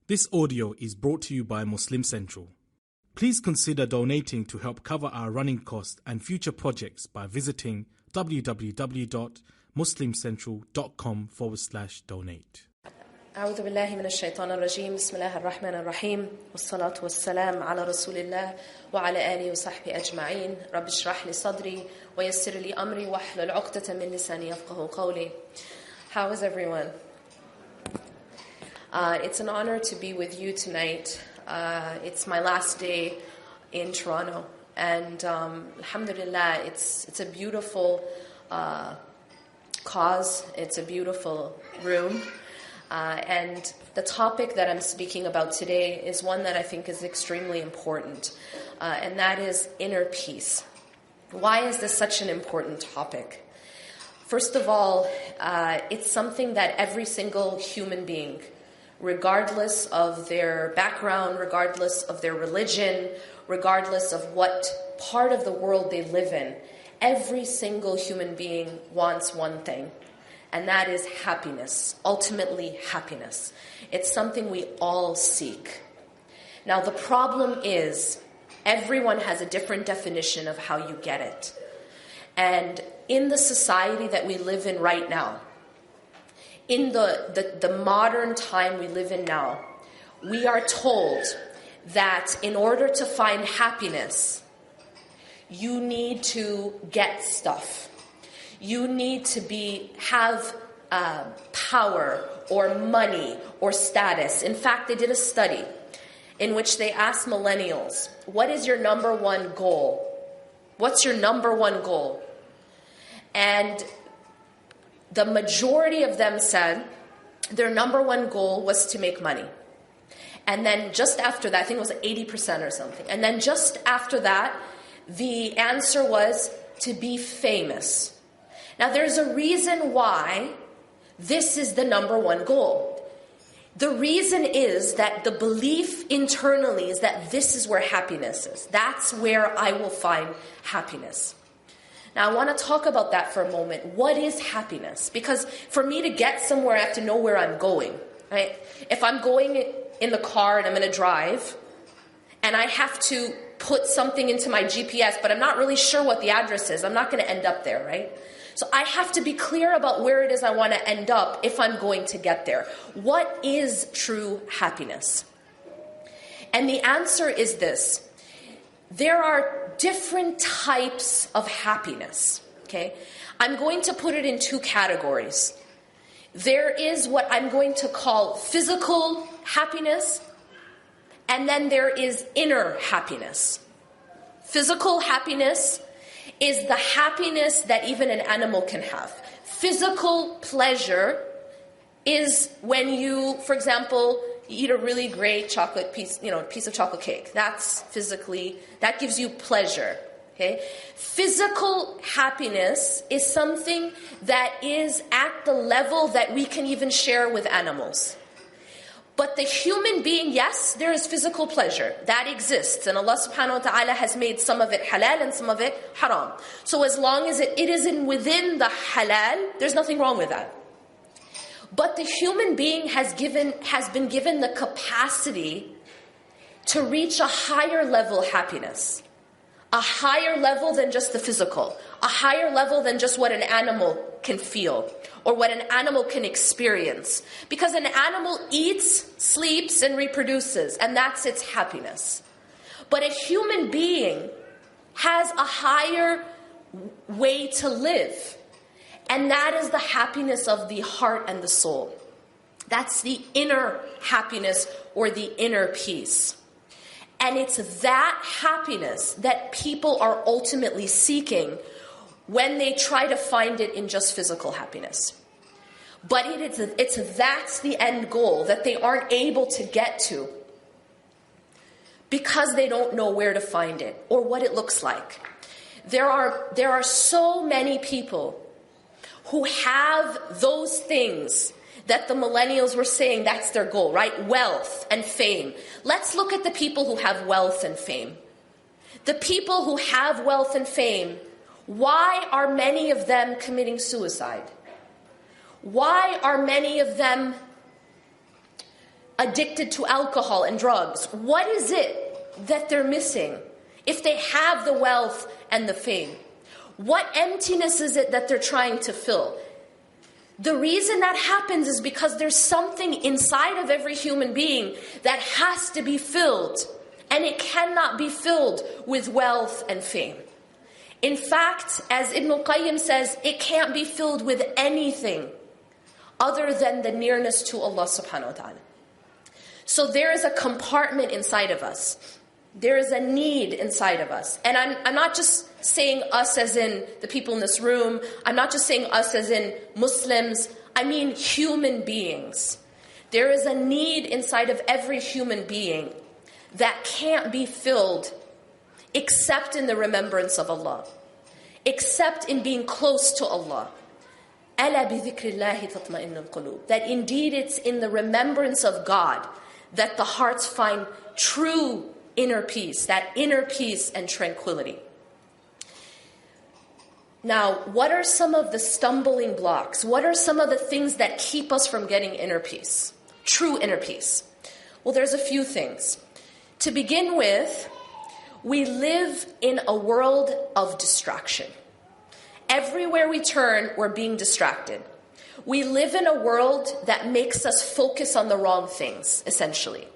This audio is brought to you by Muslim Central. Please consider donating to help cover our running costs and future projects by visiting www.muslimcentral.com/donate. أعوذ بالله من الشيطان الرجيم بسم الله الرحمن الرحيم والصلاة والسلام على رسول الله وعلى آله وصحبه أجمعين رب اشرح لي صدري ويسر لي أمري واحلل عقدة من لساني يفقهوا قولي. How is everyone? It's an honor to be with you tonight. It's my last day in Toronto, and alhamdulillah, it's a beautiful cause. It's a beautiful room. And the topic that I'm speaking about today is one that I think is extremely important, and that is inner peace. Why is this such an important topic? First of all, it's something that every single human being, regardless of their background, regardless of their religion, regardless of what part of the world they live in, every single human being wants one thing. And that is happiness, ultimately happiness. It's something we all seek. Now the problem is, everyone has a different definition of how you get it. And in the society that we live in right now, in the modern time we live in now, we are told that in order to find happiness, you need to get stuff. You need to have power or money or status. In fact, they did a study in which they asked millennials, what is your number one goal? What's your number one goal? And the majority of them said their number one goal was to make money. And then just after that, I think it was 80% or something. And then just after that, the answer was to be famous. Now, there's a reason why this is the number one goal. The reason is that the belief internally is that this is where happiness is. That's where I will find happiness. Now, I want to talk about that for a moment. What is happiness? Because for me to get somewhere, I have to know where I'm going, right? If I'm going in the car and I'm going to drive, and I have to put something into my GPS, but I'm not really sure what the address is, I'm not going to end up there, right? So I have to be clear about where it is I want to end up if I'm going to get there. What is true happiness? And the answer is this. There are different types of happiness, okay? I'm going to put it in two categories. There is what I'm going to call physical happiness, and then there is inner happiness. Physical happiness is the happiness that even an animal can have. Physical pleasure is when you, for example, eat a really great chocolate piece, piece of chocolate cake. That's physically, that gives you pleasure, okay? Physical happiness is something that is at the level that we can even share with animals. But the human being, yes, there is physical pleasure. That exists. And Allah subhanahu wa ta'ala has made some of it halal and some of it haram. So as long as it is within the halal, there's nothing wrong with that. But the human being has been given the capacity to reach a higher level happiness. A higher level than just the physical. A higher level than just what an animal can feel or what an animal can experience. Because an animal eats, sleeps, and reproduces, and that's its happiness. But a human being has a higher way to live, and that is the happiness of the heart and the soul. That's the inner happiness or the inner peace. And it's that happiness that people are ultimately seeking when they try to find it in just physical happiness. But that's the end goal that they aren't able to get to because they don't know where to find it or what it looks like. There are so many people who have those things that the millennials were saying that's their goal, right? Wealth and fame. Let's look at the people who have wealth and fame. The people who have wealth and fame, why are many of them committing suicide? Why are many of them addicted to alcohol and drugs? What is it that they're missing if they have the wealth and the fame? What emptiness is it that they're trying to fill? The reason that happens is because there's something inside of every human being that has to be filled, and it cannot be filled with wealth and fame. In fact, as Ibn al-Qayyim says, it can't be filled with anything other than the nearness to Allah subhanahu wa ta'ala. So there is a compartment inside of us. There is a need inside of us. And I'm not just saying us as in the people in this room. I'm not just saying us as in Muslims. I mean human beings. There is a need inside of every human being that can't be filled except in the remembrance of Allah, except in being close to Allah. أَلَا بِذِكْرِ اللَّهِ تَطْمَئِنُّ الْقُلُوبِ. That indeed it's in the remembrance of God that the hearts find true inner peace, that inner peace and tranquility. Now, what are some of the stumbling blocks? What are some of the things that keep us from getting inner peace, true inner peace? Well, there's a few things. To begin with, we live in a world of distraction. Everywhere we turn, we're being distracted. We live in a world that makes us focus on the wrong things, essentially.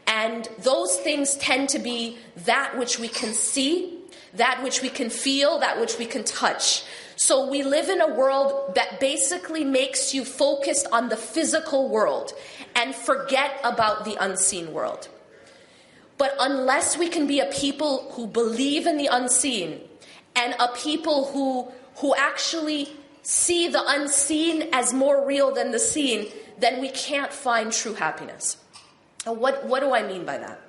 And those things tend to be that which we can see, that which we can feel, that which we can touch. So we live in a world that basically makes you focused on the physical world and forget about the unseen world. But unless we can be a people who believe in the unseen and a people who actually see the unseen as more real than the seen, then we can't find true happiness. And what do I mean by that?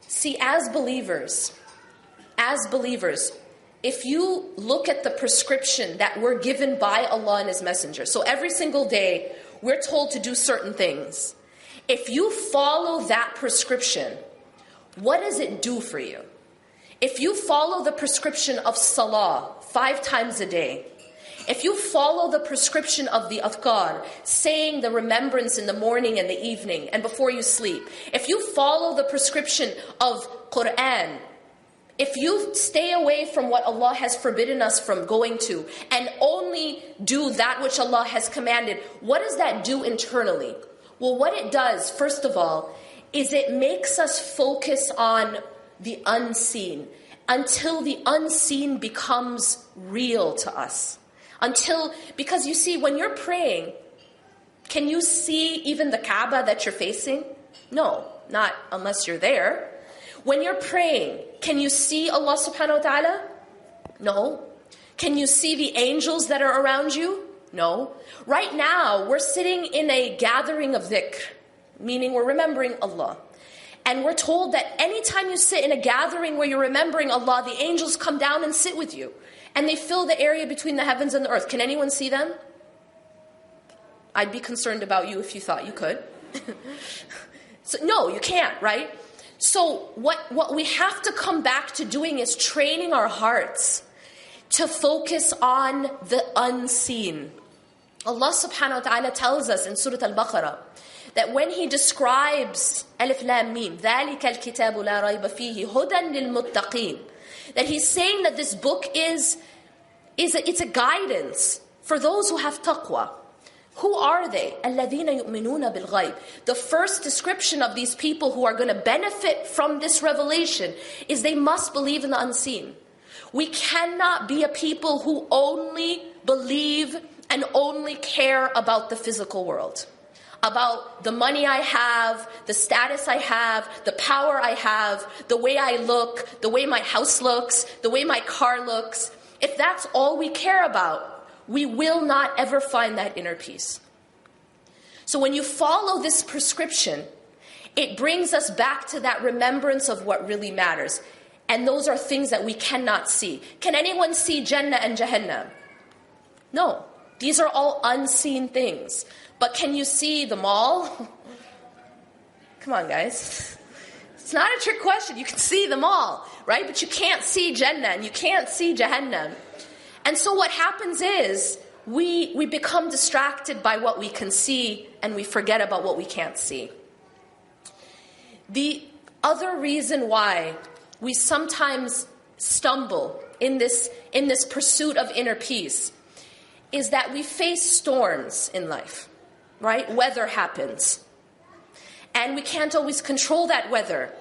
See, as believers, if you look at the prescription that we're given by Allah and His Messenger, so every single day we're told to do certain things. If you follow that prescription, what does it do for you? If you follow the prescription of salah 5 times a day, if you follow the prescription of the adhkar, saying the remembrance in the morning and the evening and before you sleep, if you follow the prescription of Quran, if you stay away from what Allah has forbidden us from going to and only do that which Allah has commanded, what does that do internally? Well, what it does, first of all, is it makes us focus on the unseen until the unseen becomes real to us. Because you see, when you're praying, can you see even the Kaaba that you're facing? No, not unless you're there. When you're praying, can you see Allah subhanahu wa ta'ala? No. Can you see the angels that are around you? No. Right now, we're sitting in a gathering of dhikr, meaning we're remembering Allah. And we're told that anytime you sit in a gathering where you're remembering Allah, the angels come down and sit with you. And they fill the area between the heavens and the earth. Can anyone see them? I'd be concerned about you if you thought you could. So, no, you can't, right? So what we have to come back to doing is training our hearts to focus on the unseen. Allah subhanahu wa ta'ala tells us in Surah Al-Baqarah that when He describes Alif Lam Mim, ذَلِكَ الْكِتَابُ لَا رَيْبَ فِيهِ هُدًى لِلْمُتَّقِينَ, that He's saying that this book it's a guidance for those who have taqwa. Who are they? الَّذِينَ يُؤْمِنُونَ بِالْغَيْبِ. The first description of these people who are going to benefit from this revelation is they must believe in the unseen. We cannot be a people who only believe and only care about the physical world. About the money I have, the status I have, the power I have, the way I look, the way my house looks, the way my car looks. If that's all we care about, we will not ever find that inner peace. So when you follow this prescription, it brings us back to that remembrance of what really matters. And those are things that we cannot see. Can anyone see Jannah and Jahannam? No. These are all unseen things. But can you see the mall? Come on, guys. It's not a trick question. You can see them all, right? But you can't see Jannah and you can't see Jahannam. And so what happens is we become distracted by what we can see and we forget about what we can't see. The other reason why we sometimes stumble in this pursuit of inner peace is that we face storms in life, right? Weather happens. And we can't always control that weather.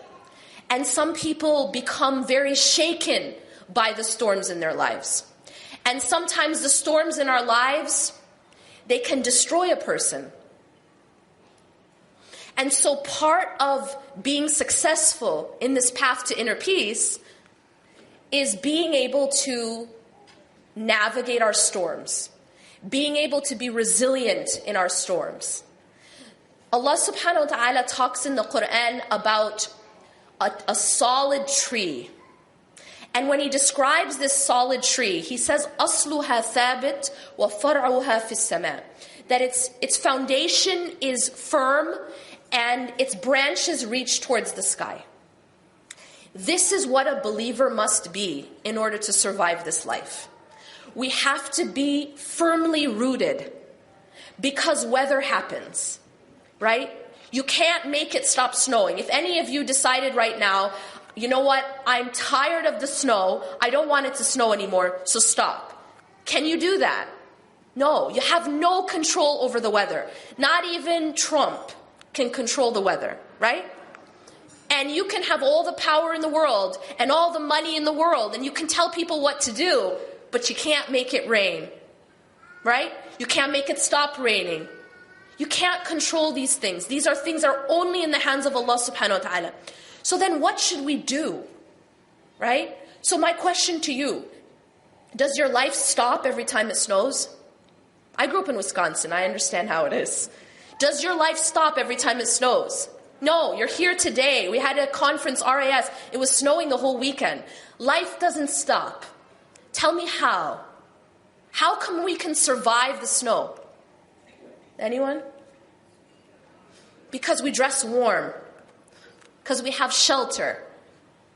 And some people become very shaken by the storms in their lives. And sometimes the storms in our lives, they can destroy a person. And so part of being successful in this path to inner peace is being able to navigate our storms, being able to be resilient in our storms. Allah subhanahu wa ta'ala talks in the Quran about a solid tree. And when he describes this solid tree, he says, أَصْلُهَا ثَابِتْ وَفَرْعُهَا فِي السَّمَاءِ, that its foundation is firm and its branches reach towards the sky. This is what a believer must be in order to survive this life. We have to be firmly rooted because weather happens, right? You can't make it stop snowing. If any of you decided right now, you know what, I'm tired of the snow, I don't want it to snow anymore, so stop. Can you do that? No, you have no control over the weather. Not even Trump can control the weather, right? And you can have all the power in the world and all the money in the world and you can tell people what to do, but you can't make it rain, right? You can't make it stop raining. You can't control these things. These are things that are only in the hands of Allah subhanahu wa ta'ala. So then what should we do, right? So my question to you, does your life stop every time it snows? I grew up in Wisconsin. I understand how it is. Does your life stop every time it snows? No, you're here today. We had a conference, RAS. It was snowing the whole weekend. Life doesn't stop. Tell me how. How come we can survive the snow? Anyone? Because we dress warm. Because we have shelter.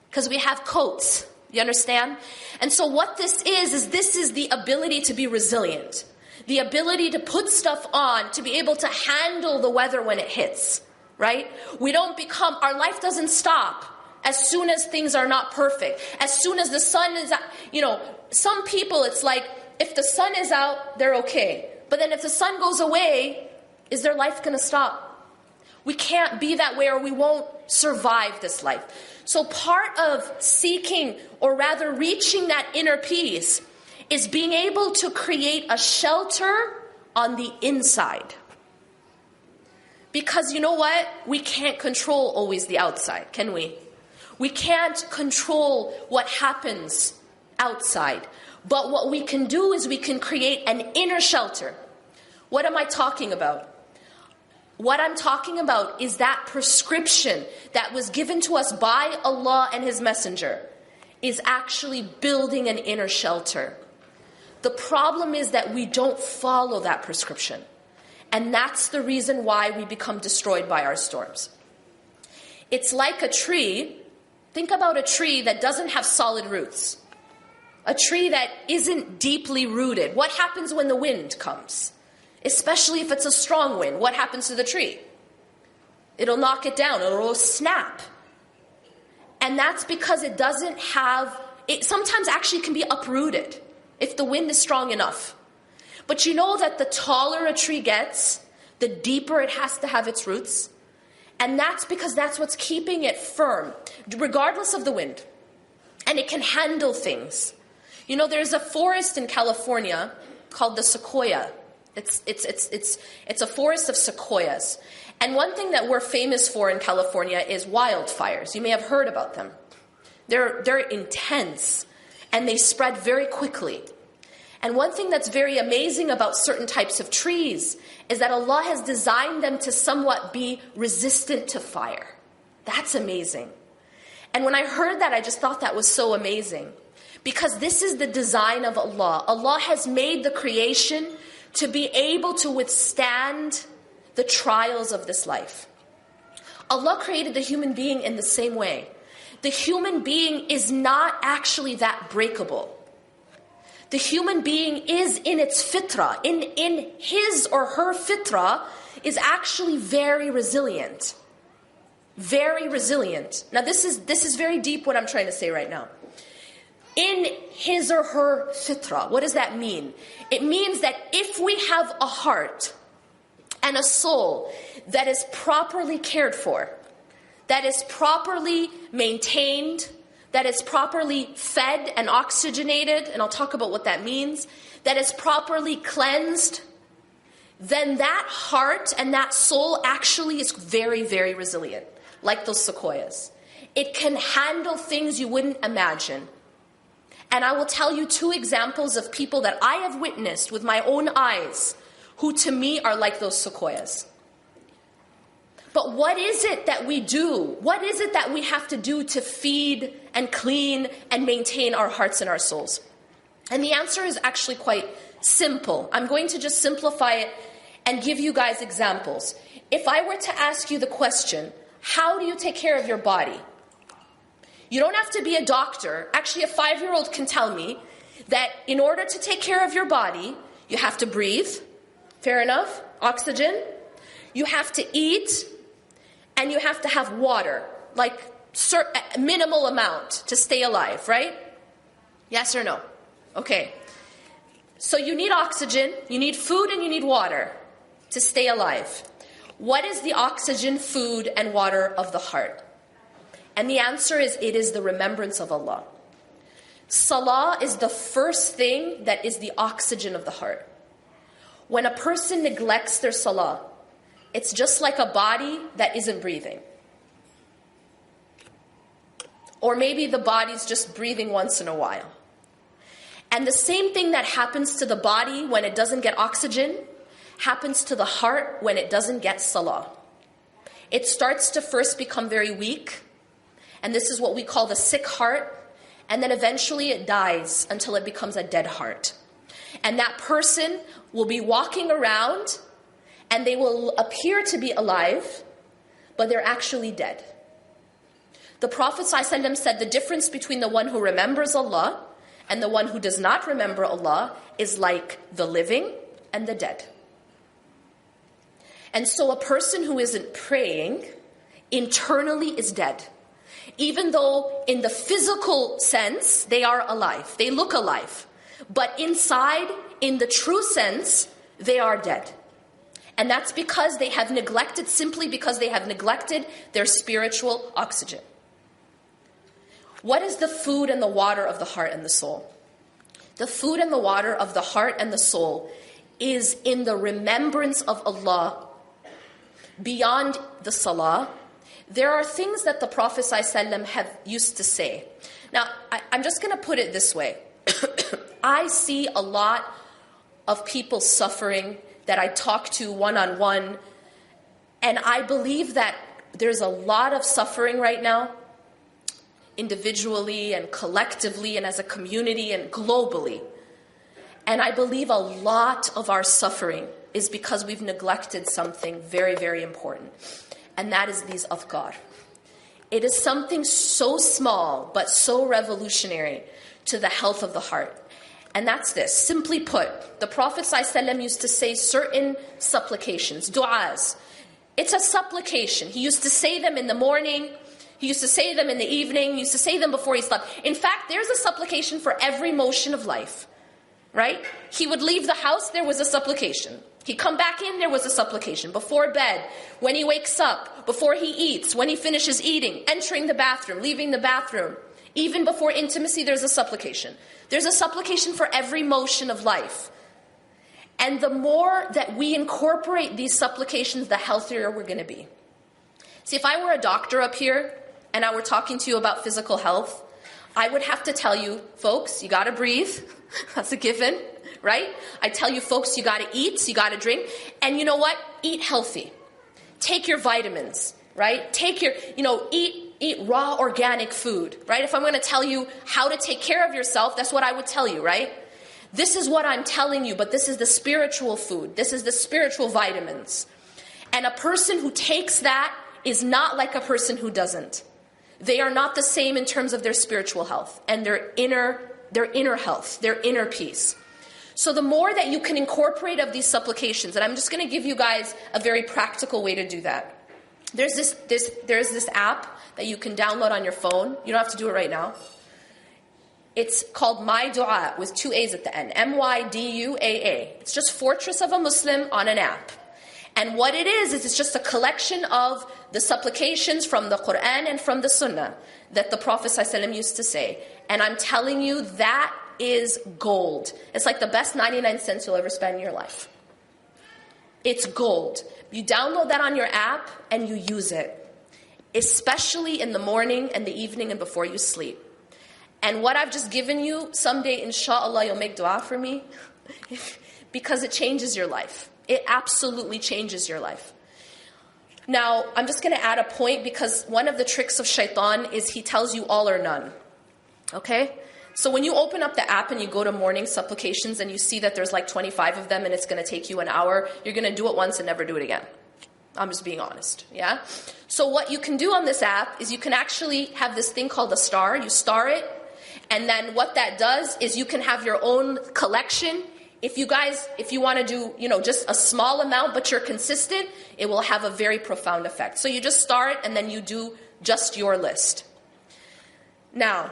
Because we have coats. You understand? And so what this is this is the ability to be resilient. The ability to put stuff on, to be able to handle the weather when it hits. Right? We don't become, our life doesn't stop as soon as things are not perfect. As soon as the sun is out, some people it's like, if the sun is out, they're okay. But then if the sun goes away, is their life going to stop? We can't be that way or we won't survive this life. So part of seeking, or rather reaching that inner peace, is being able to create a shelter on the inside. Because you know what? We can't control always the outside, can we? We can't control what happens outside. But what we can do is we can create an inner shelter. What am I talking about? What I'm talking about is that prescription that was given to us by Allah and His Messenger is actually building an inner shelter. The problem is that we don't follow that prescription. And that's the reason why we become destroyed by our storms. It's like a tree. Think about a tree that doesn't have solid roots. A tree that isn't deeply rooted. What happens when the wind comes? Especially if it's a strong wind. What happens to the tree? It'll knock it down. It'll snap. And that's because it doesn't have, it sometimes actually can be uprooted if the wind is strong enough. But you know that the taller a tree gets, the deeper it has to have its roots. And that's because that's what's keeping it firm, regardless of the wind. And it can handle things. There's a forest in California called the sequoia. It's a forest of sequoias. And one thing that we're famous for in California is wildfires. You may have heard about them. They're intense and they spread very quickly. And one thing that's very amazing about certain types of trees is that Allah has designed them to somewhat be resistant to fire. That's amazing. And when I heard that, I just thought that was so amazing. Because this is the design of Allah. Allah has made the creation to be able to withstand the trials of this life. Allah created the human being in the same way. The human being is not actually that breakable. The human being is in its fitrah, in his or her fitrah, is actually very resilient. very resilient. Now this is very deep what I'm trying to say right now. In his or her fitra. What does that mean? It means that if we have a heart and a soul that is properly cared for, that is properly maintained, that is properly fed and oxygenated, and I'll talk about what that means, that is properly cleansed, then that heart and that soul actually is very, very resilient, like those sequoias. It can handle things you wouldn't imagine. And I will tell you 2 examples of people that I have witnessed with my own eyes, who to me are like those sequoias. But what is it that we do? What is it that we have to do to feed and clean and maintain our hearts and our souls? And the answer is actually quite simple. I'm going to just simplify it and give you guys examples. If I were to ask you the question, how do you take care of your body? You don't have to be a doctor. Actually, a 5-year-old can tell me that in order to take care of your body, you have to breathe. Fair enough? Oxygen. You have to eat. And you have to have water, like a minimal amount to stay alive, right? Yes or no? Okay. So you need oxygen, you need food, and you need water to stay alive. What is the oxygen, food, and water of the heart? And the answer is, it is the remembrance of Allah. Salah is the first thing that is the oxygen of the heart. When a person neglects their salah, it's just like a body that isn't breathing. Or maybe the body's just breathing once in a while. And the same thing that happens to the body when it doesn't get oxygen happens to the heart when it doesn't get salah. It starts to first become very weak, and this is what we call the sick heart, and then eventually it dies until it becomes a dead heart. And that person will be walking around and they will appear to be alive, but they're actually dead. The Prophet ﷺ said the difference between the one who remembers Allah and the one who does not remember Allah is like the living and the dead. And so a person who isn't praying internally is dead. Even though in the physical sense they are alive, they look alive. But inside, in the true sense, they are dead. And that's because they have neglected, simply because they have neglected their spiritual oxygen. What is the food and the water of the heart and the soul? The food and the water of the heart and the soul is in the remembrance of Allah. Beyond the salah, there are things that the Prophet ﷺ have used to say. Now, I'm just going to put it this way. I see a lot of people suffering that I talk to one-on-one, and I believe that there's a lot of suffering right now, individually and collectively and as a community and globally. And I believe a lot of our suffering is because we've neglected something very, very important, and that is these adhkar. It is something so small but so revolutionary to the health of the heart. And that's this. Simply put, the Prophet ﷺ used to say certain supplications, du'as. It's a supplication. He used to say them in the morning. He used to say them in the evening. He used to say them before he slept. In fact, there's a supplication for every motion of life, right? He would leave the house, there was a supplication. He'd come back in, there was a supplication. Before bed, when he wakes up, before he eats, when he finishes eating, entering the bathroom, leaving the bathroom. Even before intimacy, there's a supplication. There's a supplication for every motion of life. And the more that we incorporate these supplications, the healthier we're going to be. See, if I were a doctor up here and I were talking to you about physical health, I would have to tell you, folks, you got to breathe. That's a given, right? I tell you, folks, you got to eat, you got to drink. And you know what? Eat healthy. Take your vitamins, right? Take your, eat raw organic food, right? If I'm going to tell you how to take care of yourself, that's what I would tell you, right? This is what I'm telling you, but this is the spiritual food. This is the spiritual vitamins. And a person who takes that is not like a person who doesn't. They are not the same in terms of their spiritual health and their inner health, their inner peace. So the more that you can incorporate of these supplications, and I'm just going to give you guys a very practical way to do that. There's this app that you can download on your phone. You don't have to do it right now. It's called My Dua with 2 A's at the end. MYDUAA. It's just Fortress of a Muslim on an app. And what it is it's just a collection of the supplications from the Quran and from the Sunnah that the Prophet ﷺ used to say. And I'm telling you, that is gold. It's like the best 99 cents you'll ever spend in your life. It's gold. You download that on your app and you use it. Especially in the morning and the evening and before you sleep. And what I've just given you, someday, inshallah, you'll make dua for me. Because it changes your life. It absolutely changes your life. Now, I'm just going to add a point because one of the tricks of shaitan is he tells you all or none. Okay? So when you open up the app and you go to morning supplications and you see that there's like 25 of them and it's going to take you an hour, you're going to do it once and never do it again. I'm just being honest, yeah? So what you can do on this app is you can actually have this thing called a star. You star it, and then what that does is you can have your own collection. If you want to do, just a small amount, but you're consistent, it will have a very profound effect. So you just star it, and then you do just your list. Now,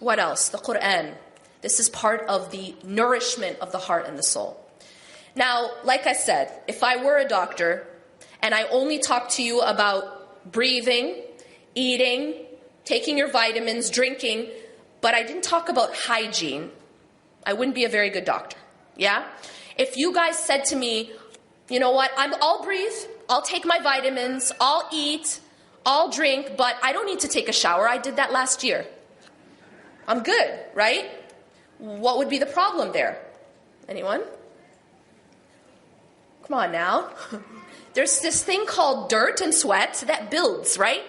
what else? The Quran. This is part of the nourishment of the heart and the soul. Now, like I said, if I were a doctor and I only talked to you about breathing, eating, taking your vitamins, drinking, but I didn't talk about hygiene, I wouldn't be a very good doctor. Yeah? If you guys said to me, you know what, I'll breathe, I'll take my vitamins, I'll eat, I'll drink, but I don't need to take a shower. I did that last year. I'm good, right? What would be the problem there? Anyone? Come on now. There's this thing called dirt and sweat that builds, right?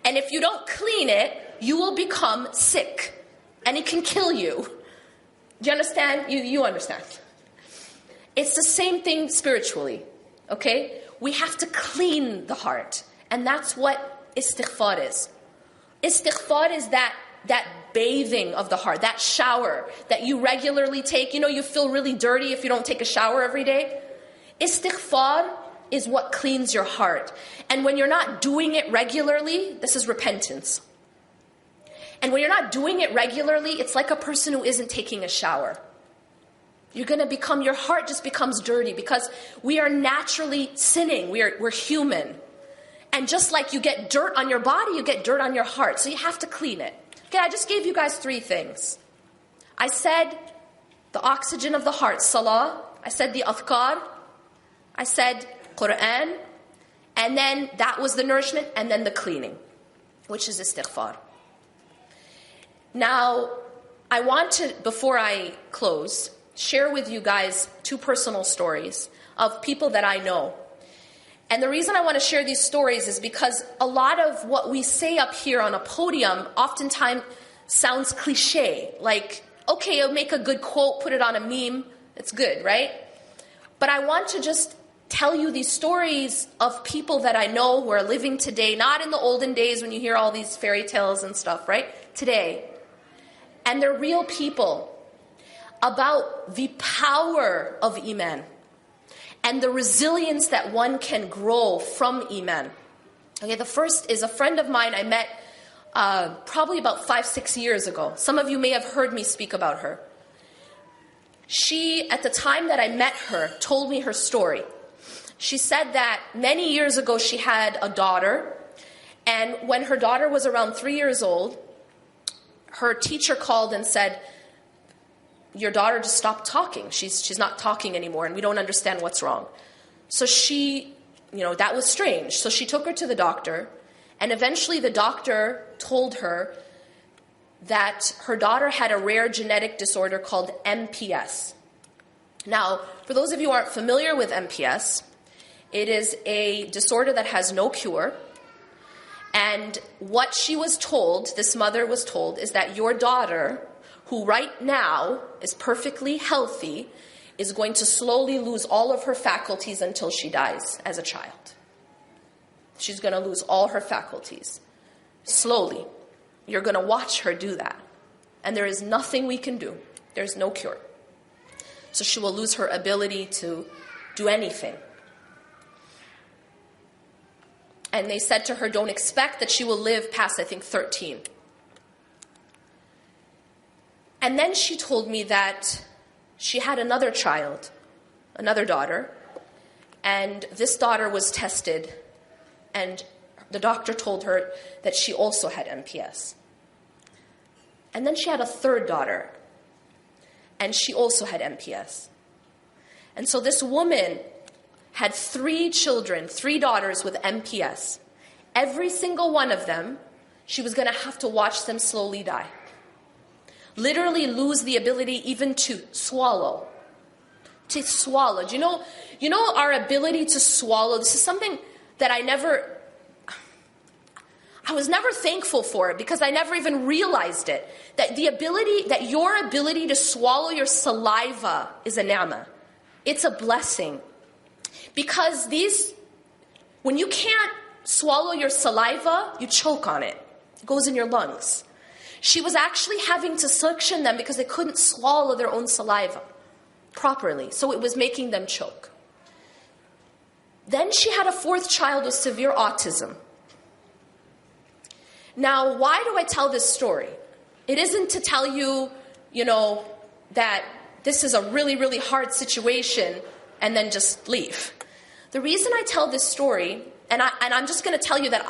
And if you don't clean it, you will become sick. And it can kill you. Do you understand? You understand. It's the same thing spiritually, okay? We have to clean the heart. And that's what istighfar is. Istighfar is that bathing of the heart, that shower that you regularly take. You feel really dirty if you don't take a shower every day. Istighfar is what cleans your heart. And when you're not doing it regularly, this is repentance. And when you're not doing it regularly, it's like a person who isn't taking a shower. Your heart just becomes dirty because we are naturally sinning. We're human. And just like you get dirt on your body, you get dirt on your heart. So you have to clean it. Okay, I just gave you guys 3 things. I said the oxygen of the heart, salah. I said the adhkar. I said Quran. And then that was the nourishment. And then the cleaning, which is istighfar. Now, I want to, before I close, share with you guys 2 personal stories of people that I know. And the reason I want to share these stories is because a lot of what we say up here on a podium oftentimes sounds cliche. Like, okay, I'll make a good quote, put it on a meme. It's good, right? But I want to just tell you these stories of people that I know who are living today, not in the olden days when you hear all these fairy tales and stuff, right? Today. And they're real people about the power of Iman and the resilience that one can grow from Iman. Okay, the first is a friend of mine I met probably about 5-6 years ago. Some of you may have heard me speak about her. She, at the time that I met her, told me her story. She said that many years ago she had a daughter, and when her daughter was around 3 years old, her teacher called and said, your daughter just stopped talking. She's not talking anymore, and we don't understand what's wrong. So she, that was strange. So she took her to the doctor, and eventually the doctor told her that her daughter had a rare genetic disorder called MPS. Now, for those of you who aren't familiar with MPS, it is a disorder that has no cure. And what she was told, this mother was told, is that your daughter, who right now is perfectly healthy, is going to slowly lose all of her faculties until she dies as a child. She's going to lose all her faculties. Slowly. You're going to watch her do that. And there is nothing we can do. There's no cure. So she will lose her ability to do anything. And they said to her, don't expect that she will live past, I think, 13. And then she told me that she had another child, another daughter, and this daughter was tested, and the doctor told her that she also had MPS. And then she had a third daughter, and she also had MPS. And so this woman had 3 children, 3 daughters with MPS. Every single one of them, she was going to have to watch them slowly die. Literally lose the ability even to swallow. To swallow. Do you know our ability to swallow? This is something that I was never thankful for it because I never even realized it. That your ability to swallow your saliva is a ni'mah. It's a blessing. Because when you can't swallow your saliva, you choke on it. It goes in your lungs. She was actually having to suction them because they couldn't swallow their own saliva properly. So it was making them choke. Then she had a 4th child with severe autism. Now, why do I tell this story? It isn't to tell you, that this is a really, really hard situation and then just leave. The reason I tell this story, and I'm just going to tell you that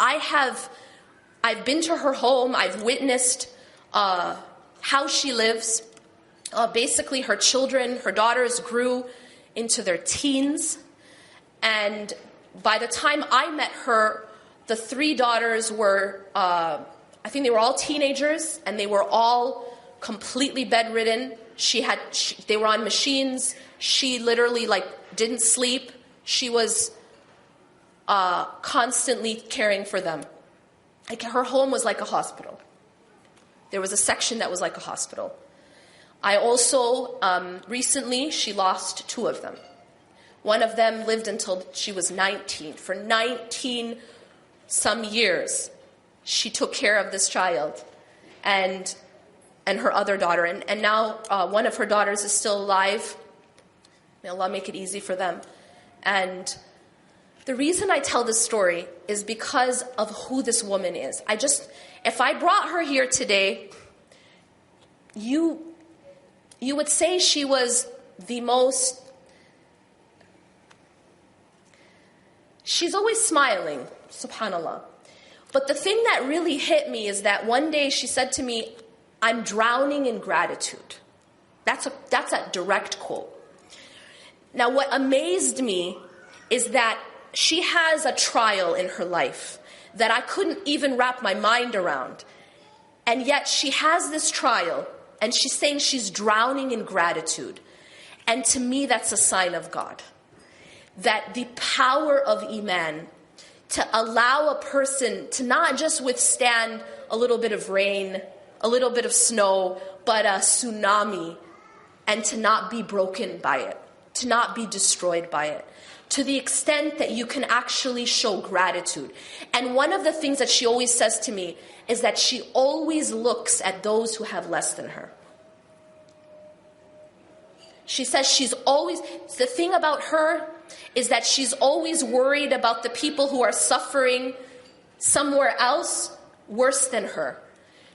I've been to her home, I've witnessed how she lives. Basically, her children, her daughters grew into their teens. And by the time I met her, the 3 daughters were, I think they were all teenagers, and they were all completely bedridden. They were on machines. She literally didn't sleep. She was constantly caring for them. Her home was like a hospital. There was a section that was like a hospital. I also, recently, she lost 2 of them. One of them lived until she was 19. For 19 some years, she took care of this child and her other daughter. And now one of her daughters is still alive. May Allah make it easy for them. And the reason I tell this story is because of who this woman is. If I brought her here today, you would say she was the most... She's always smiling, subhanAllah. But the thing that really hit me is that one day she said to me, I'm drowning in gratitude. That's a direct quote. Now, what amazed me is that she has a trial in her life that I couldn't even wrap my mind around. And yet she has this trial, and she's saying she's drowning in gratitude. And to me, that's a sign of God. That the power of Iman, to allow a person to not just withstand a little bit of rain, a little bit of snow, but a tsunami, and to not be broken by it, to not be destroyed by it, to the extent that you can actually show gratitude. And one of the things that she always says to me is that she always looks at those who have less than her. She says the thing about her is that she's always worried about the people who are suffering somewhere else worse than her.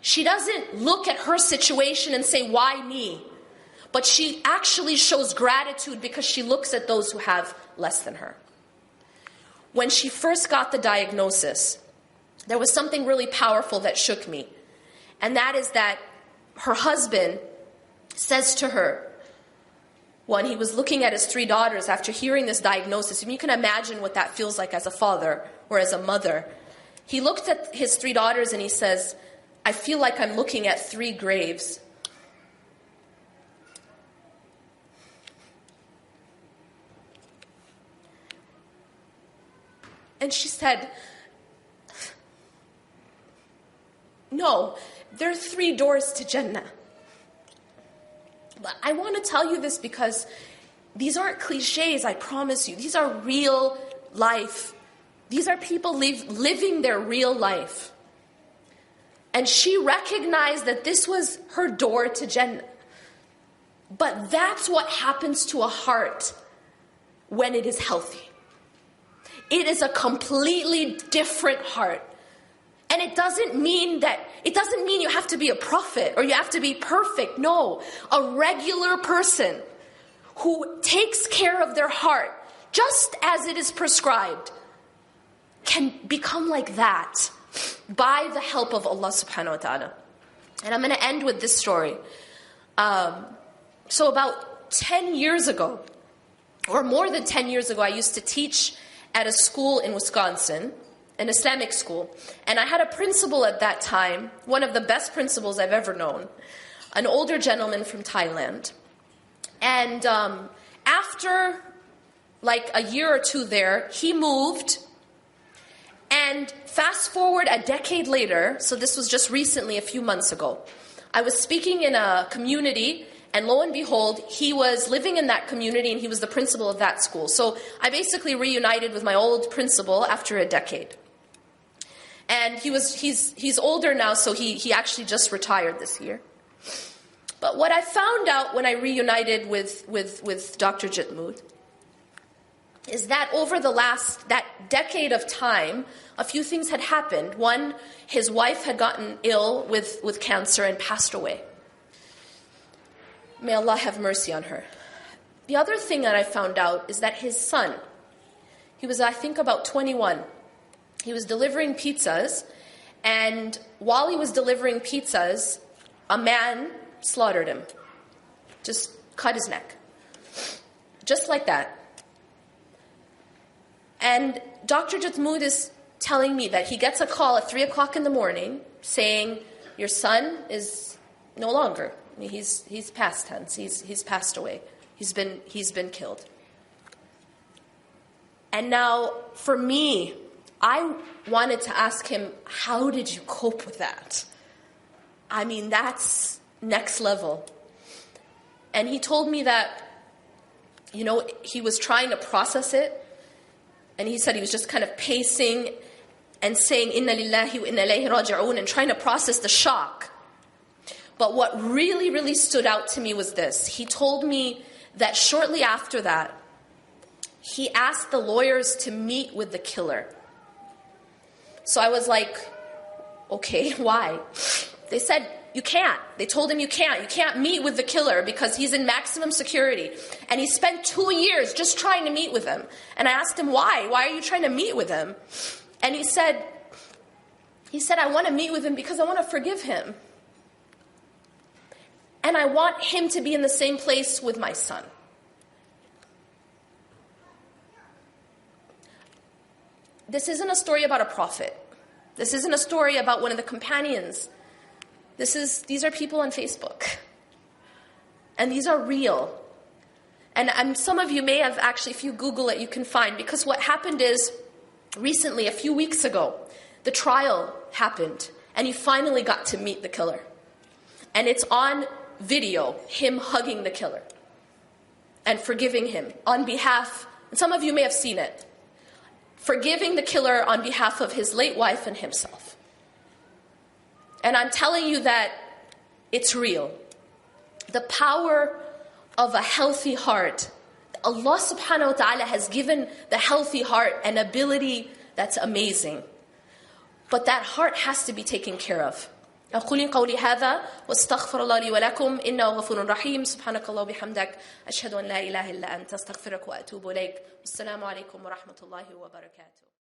She doesn't look at her situation and say, why me? But she actually shows gratitude because she looks at those who have less than her. When she first got the diagnosis, there was something really powerful that shook me. And that is that her husband says to her, when he was looking at his 3 daughters after hearing this diagnosis, and you can imagine what that feels like as a father or as a mother. He looked at his 3 daughters and he says, I feel like I'm looking at 3 graves. And she said, no, there are 3 doors to Jannah. But I want to tell you this because these aren't cliches, I promise you. These are real life. These are people living their real life. And she recognized that this was her door to Jannah. But that's what happens to a heart when it is healthy. It is a completely different heart. And it doesn't mean you have to be a prophet or you have to be perfect. No, a regular person who takes care of their heart just as it is prescribed can become like that by the help of Allah subhanahu wa ta'ala. And I'm going to end with this story. So about 10 years ago, or more than 10 years ago, I used to teach at a school in Wisconsin, an Islamic school. And I had a principal at that time, one of the best principals I've ever known, an older gentleman from Thailand. And after like a year or two there, he moved. And fast forward a decade later, so this was just recently, a few months ago, I was speaking in a community, and lo and behold, he was living in that community and he was the principal of that school. So I basically reunited with my old principal after a decade. And he's older now, so he actually just retired this year. But what I found out when I reunited with Dr. Jitmood is that over that decade of time, a few things had happened. One, his wife had gotten ill with cancer and passed away. May Allah have mercy on her. The other thing that I found out is that his son, he was I think about 21, he was delivering pizzas, and while he was delivering pizzas, a man slaughtered him. Just cut his neck. Just like that. And Dr. Jitmood is telling me that he gets a call at 3 o'clock in the morning saying, your son is no longer. He's past tense. He's passed away. He's been killed. And now, for me, I wanted to ask him, how did you cope with that? I mean, that's next level. And he told me that, he was trying to process it. And he said he was just kind of pacing and saying, Inna lillahi wa inna ilayhi raji'un, and trying to process the shock. But what really, really stood out to me was this. He told me that shortly after that, he asked the lawyers to meet with the killer. So I was like, okay, why? They said, you can't. They told him you can't. You can't meet with the killer because he's in maximum security. And he spent 2 years just trying to meet with him. And I asked him, why? Why are you trying to meet with him? And he said, I want to meet with him because I want to forgive him. And I want him to be in the same place with my son. This isn't a story about a prophet. This isn't a story about one of the companions. These are people on Facebook. And these are real. And some of you may have actually, if you Google it, you can find. Because what happened is, recently, a few weeks ago, the trial happened. And he finally got to meet the killer. And it's on video, him hugging the killer. And forgiving him on behalf, and some of you may have seen it, forgiving the killer on behalf of his late wife and himself. And I'm telling you that it's real. The power of a healthy heart. Allah subhanahu wa ta'ala has given the healthy heart an ability that's amazing. But that heart has to be taken care of. أقول قولي هذا واستغفر الله لي ولكم إنه غفور رحيم سبحانك الله وبحمدك أشهد أن لا إله إلا أنت أستغفرك وأتوب إليك والسلام عليكم ورحمة الله وبركاته.